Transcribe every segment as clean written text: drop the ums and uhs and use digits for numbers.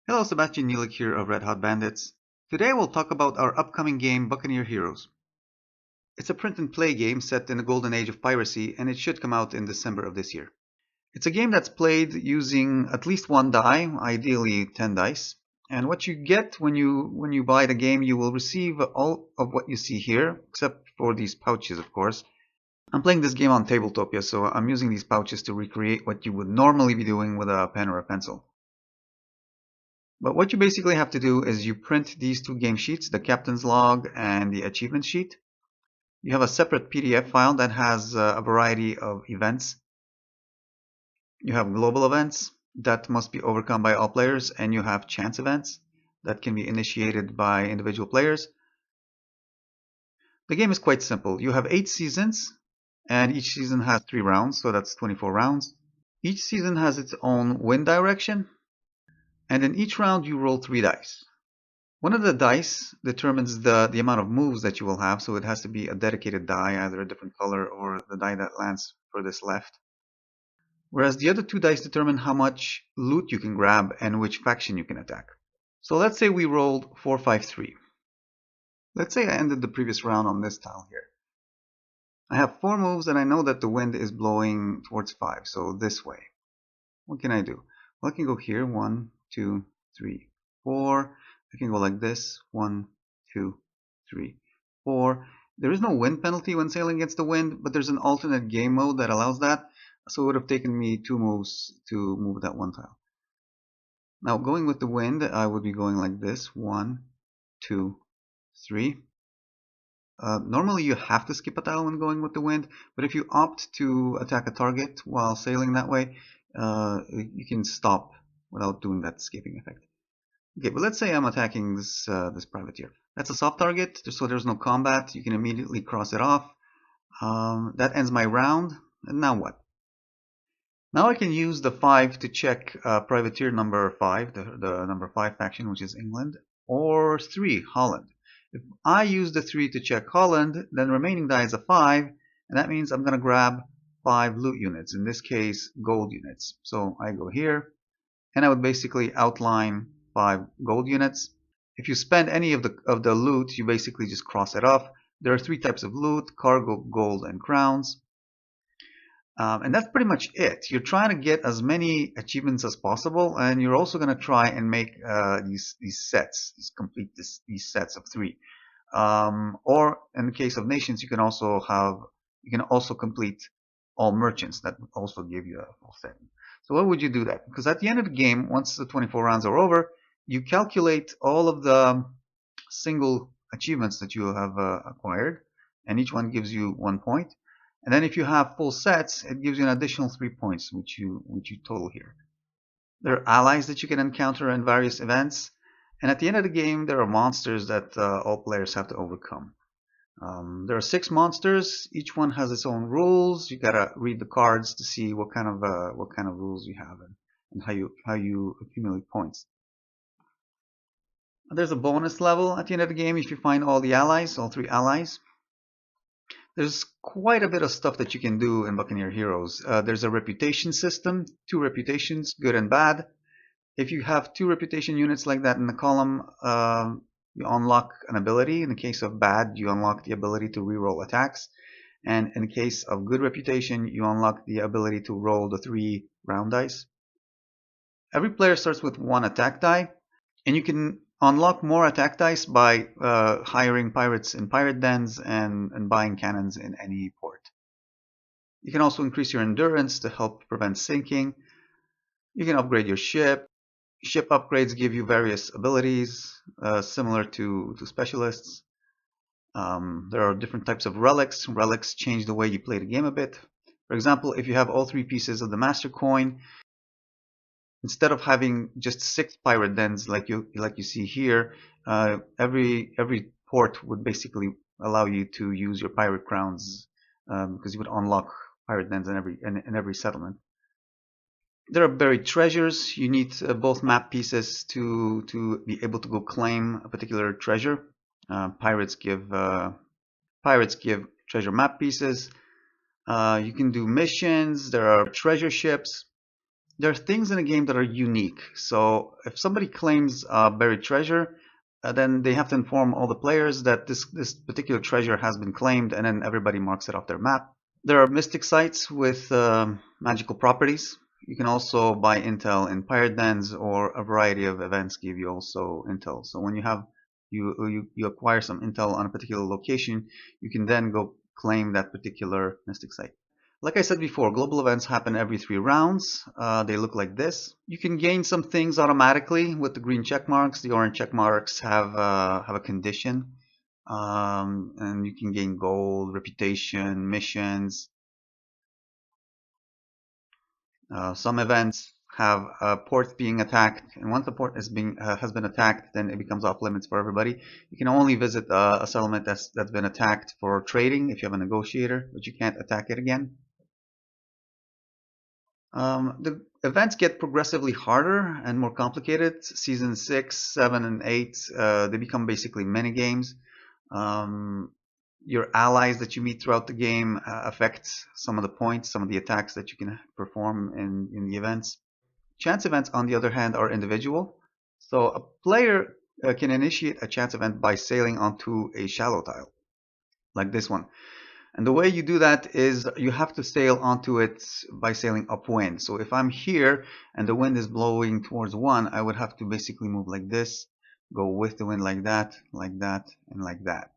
Hello, Sebastian Nilik here of Red Hot Bandits. Today we'll talk about our upcoming game, Buccaneer Heroes. It's a print and play game set in the golden age of piracy, and it should come out in December of this year. It's a game that's played using at least one die, ideally 10 dice. And what you get when you buy the game, you will receive all of what you see here, except for these pouches, of course. I'm playing this game on Tabletopia, so I'm using these pouches to recreate what you would normally be doing with a pen or a pencil. But what you basically have to do is you print these two game sheets, the captain's log and the achievement sheet. You have a separate PDF file that has a variety of events. You have global events that must be overcome by all players, and you have chance events that can be initiated by individual players. The game is quite simple. You have 8 seasons, and each season has 3 rounds, so that's 24 rounds. Each season has its own wind direction, and in each round you roll 3 dice. One of the dice determines the amount of moves that you will have, so it has to be a dedicated die, either a different color or the die that lands furthest left. Whereas the other 2 dice determine how much loot you can grab and which faction you can attack. So let's say we rolled 4, 5, 3. Let's say I ended the previous round on this tile here. I have 4 moves and I know that the wind is blowing towards 5, so this way. What can I do? Well, I can go here, 1, 2, 3, 4. I can go like this, 1, 2, 3, 4. There is no wind penalty when sailing against the wind, but there's an alternate game mode that allows that. So it would have taken me 2 moves to move that one tile. Now going with the wind, I would be going like this, 1, 2, 3. Normally you have to skip a tile when going with the wind, but if you opt to attack a target while sailing that way, you can stop without doing that skipping effect. Okay, but let's say I'm attacking this privateer. That's a soft target, so there's no combat. You can immediately cross it off. That ends my round. And now what? Now I can use the 5 to check privateer number 5, the number 5 faction, which is England, or 3, Holland. If I use the 3 to check Holland, then remaining die is a 5, and that means I'm going to grab 5 loot units, in this case gold units. So I go here, and I would basically outline 5 gold units. If you spend any of the loot, you basically just cross it off. There are 3 types of loot: cargo, gold, and crowns. And that's pretty much it. You're trying to get as many achievements as possible, and you're also going to try and make these sets, these sets of 3. Or in the case of nations, you can also complete all merchants. That would also give you a full set. So what would you do that? Because at the end of the game, once the 24 rounds are over, you calculate all of the single achievements that you have acquired, and each one gives you 1 point. And then if you have full sets, it gives you an additional 3 points, which you total here. There are allies that you can encounter in various events, and at the end of the game, there are monsters that all players have to overcome. There are 6 monsters. Each one has its own rules. You gotta read the cards to see what kind of rules you have and how you accumulate points. There's a bonus level at the end of the game if you find all the allies, all 3 allies. There's quite a bit of stuff that you can do in Buccaneer Heroes. There's a reputation system, 2 reputations, good and bad. If you have 2 reputation units like that in the column, you unlock an ability. In the case of bad, you unlock the ability to reroll attacks. And in the case of good reputation, you unlock the ability to roll the 3 round dice. Every player starts with 1 attack die, and you can unlock more attack dice by hiring pirates in pirate dens and buying cannons in any port. You can also increase your endurance to help prevent sinking. You can upgrade your ship. Ship upgrades give you various abilities similar to specialists. There are different types of relics. Relics change the way you play the game a bit. For example, if you have all 3 pieces of the master coin, instead of having just 6 pirate dens like you see here, every port would basically allow you to use your pirate crowns because you would unlock pirate dens in every settlement. There are buried treasures. You need both map pieces to be able to go claim a particular treasure. Pirates give treasure map pieces. You can do missions. There are treasure ships. There are things in a game that are unique. So if somebody claims buried treasure, then they have to inform all the players that this particular treasure has been claimed, and then everybody marks it off their map. There are mystic sites with magical properties. You can also buy intel in pirate dens, or a variety of events give you also intel. So when you acquire some intel on a particular location, you can then go claim that particular mystic site. Like I said before, global events happen every 3 rounds. They look like this. You can gain some things automatically with the green check marks. The orange check marks have a condition, and you can gain gold, reputation, missions. Some events have ports being attacked, and once the port has been attacked, then it becomes off limits for everybody. You can only visit a settlement that's been attacked for trading if you have a negotiator, but you can't attack it again. The events get progressively harder and more complicated. Season 6, 7, and 8, they become basically mini games. Your allies that you meet throughout the game affect some of the points, some of the attacks that you can perform in the events. Chance events, on the other hand, are individual. So a player can initiate a chance event by sailing onto a shallow tile, like this one. And the way you do that is you have to sail onto it by sailing upwind. So if I'm here and the wind is blowing towards 1, I would have to basically move like this, go with the wind like that, and like that.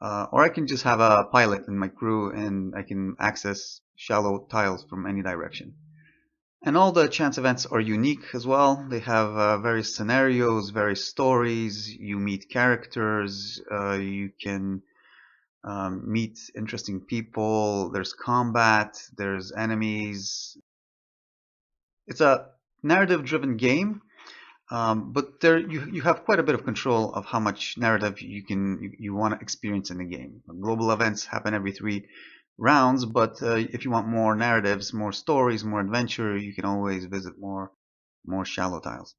Or I can just have a pilot in my crew and I can access shallow tiles from any direction. And all the chance events are unique as well. They have various scenarios, various stories. You meet characters. You can meet interesting people. There's combat. There's enemies. It's a narrative-driven game, but there you have quite a bit of control of how much narrative you want to experience in the game. Global events happen every 3 rounds, but if you want more narratives, more stories, more adventure, you can always visit more shallow tiles.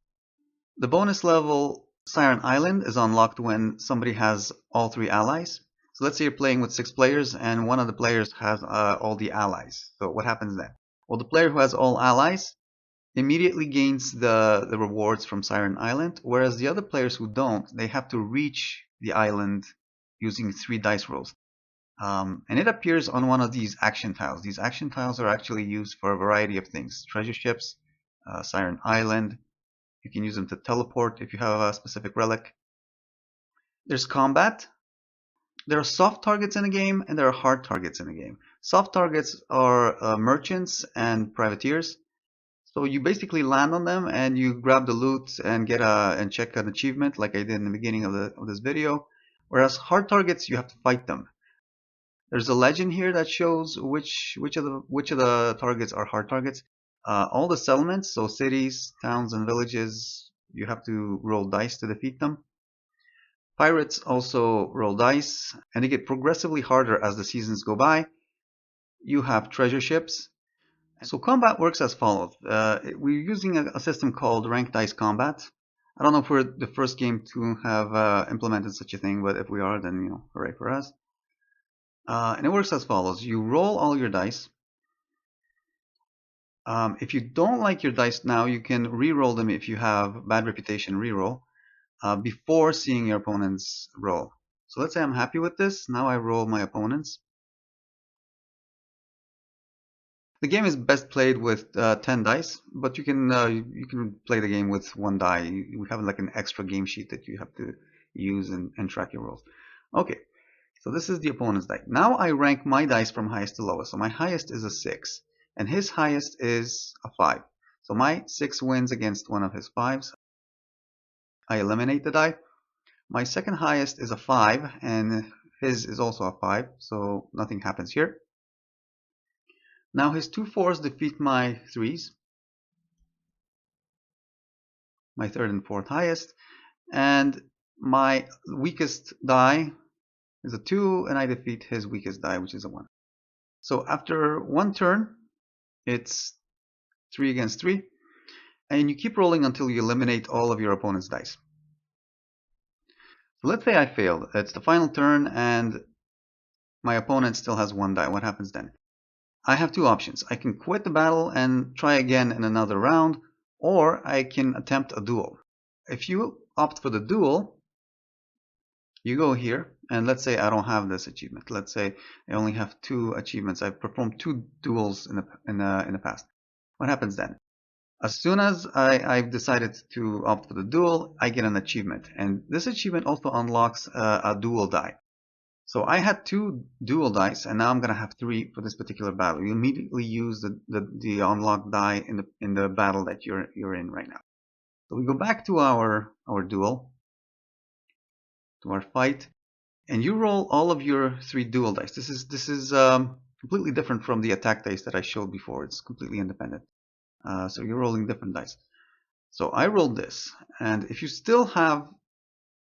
The bonus level Siren Island is unlocked when somebody has all 3 allies. So let's say you're playing with 6 players and one of the players has all the allies. So what happens then? Well, the player who has all allies immediately gains the rewards from Siren Island, whereas the other players who don't, they have to reach the island using 3 dice rolls. And it appears on one of these action tiles. These action tiles are actually used for a variety of things. Treasure ships, Siren Island. You can use them to teleport if you have a specific relic. There's combat. There are soft targets in the game and there are hard targets in the game. Soft targets are merchants and privateers. So you basically land on them and you grab the loot and and check an achievement like I did in the beginning of this video. Whereas hard targets, you have to fight them. There's a legend here that shows which of the targets are hard targets. All the settlements, so cities, towns, and villages, you have to roll dice to defeat them. Pirates also roll dice, and they get progressively harder as the seasons go by. You have treasure ships. So combat works as follows. We're using a system called ranked dice combat. I don't know if we're the first game to have implemented such a thing, but if we are, then hooray for us. And it works as follows. You roll all your dice. If you don't like your dice now, you can re-roll them if you have bad reputation re-roll before seeing your opponent's roll. So let's say I'm happy with this. Now I roll my opponent's. The game is best played with 10 dice, but you can play the game with 1 die. We have like an extra game sheet that you have to use and track your rolls. Okay, so this is the opponent's die. Now I rank my dice from highest to lowest. So my highest is a 6, and his highest is a 5. So my 6 wins against one of his 5s. I eliminate the die. My second highest is a 5, and his is also a 5, so nothing happens here. Now his 2 4s defeat my 3s, my third and fourth highest, and my weakest die is a 2, and I defeat his weakest die, which is a 1. So after 1 turn, it's 3 against 3, and you keep rolling until you eliminate all of your opponent's dice. So let's say I failed. It's the final turn, and my opponent still has 1 die. What happens then? I have two options. I can quit the battle and try again in another round, or I can attempt a duel. If you opt for the duel, you go here, and let's say I don't have this achievement. Let's say I only have 2 achievements. I've performed 2 duels in the past. What happens then? As soon as I've decided to opt for the duel, I get an achievement, and this achievement also unlocks a duel die. So I had 2 dual dice, and now I'm gonna have 3 for this particular battle. You immediately use the unlocked die in the battle that you're in right now. So we go back to our duel, to our fight, and you roll all of your 3 dual dice. This is completely different from the attack dice that I showed before. It's completely independent. So you're rolling different dice. So I rolled this, and if you still have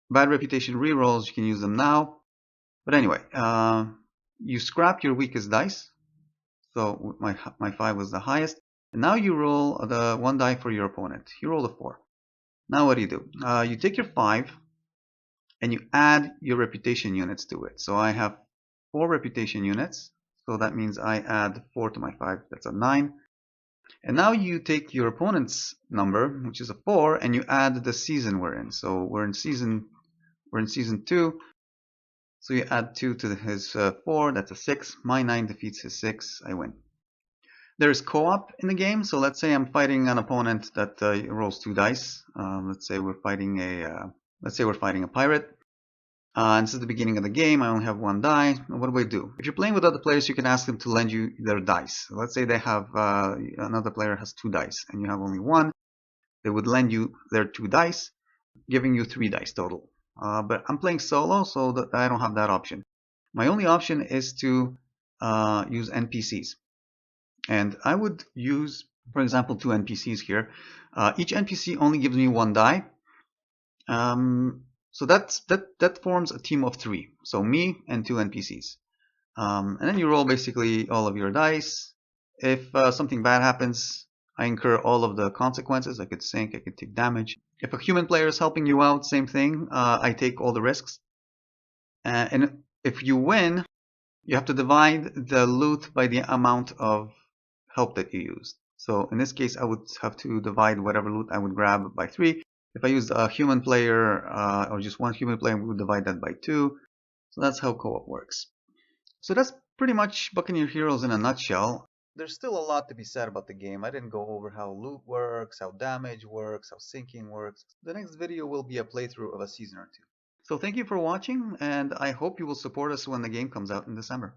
bad reputation rerolls, you can use them now. But anyway, you scrap your weakest dice. So my 5 was the highest. And now you roll the 1 die for your opponent. You roll a 4. Now what do? You take your 5 and you add your reputation units to it. So I have 4 reputation units. So that means I add 4 to my 5. That's a 9. And now you take your opponent's number, which is a 4, and you add the season we're in. So we're in season 2. So you add 2 to his 4, that's a 6. My 9 defeats his 6, I win. There's co-op in the game, so let's say I'm fighting an opponent that rolls 2 dice. Let's say we're fighting a pirate. And this is the beginning of the game. I only have 1 die. What do? If you're playing with other players, you can ask them to lend you their dice. So let's say they have another player has 2 dice, and you have only 1. They would lend you their 2 dice, giving you 3 dice total. But I'm playing solo, so that I don't have that option. My only option is to use NPCs. And I would use, for example, 2 NPCs here. Each NPC only gives me 1 die. So that forms a team of 3. So me and 2 NPCs. And then you roll basically all of your dice. If something bad happens, I incur all of the consequences. I could sink, I could take damage. If a human player is helping you out, same thing. I take all the risks. And if you win, you have to divide the loot by the amount of help that you used. So in this case, I would have to divide whatever loot I would grab by 3. If I used a human player or just 1 human player, we would divide that by 2. So that's how co-op works. So that's pretty much Buccaneer Heroes in a nutshell. There's still a lot to be said about the game. I didn't go over how loot works, how damage works, how sinking works. The next video will be a playthrough of a season or 2. So thank you for watching, and I hope you will support us when the game comes out in December.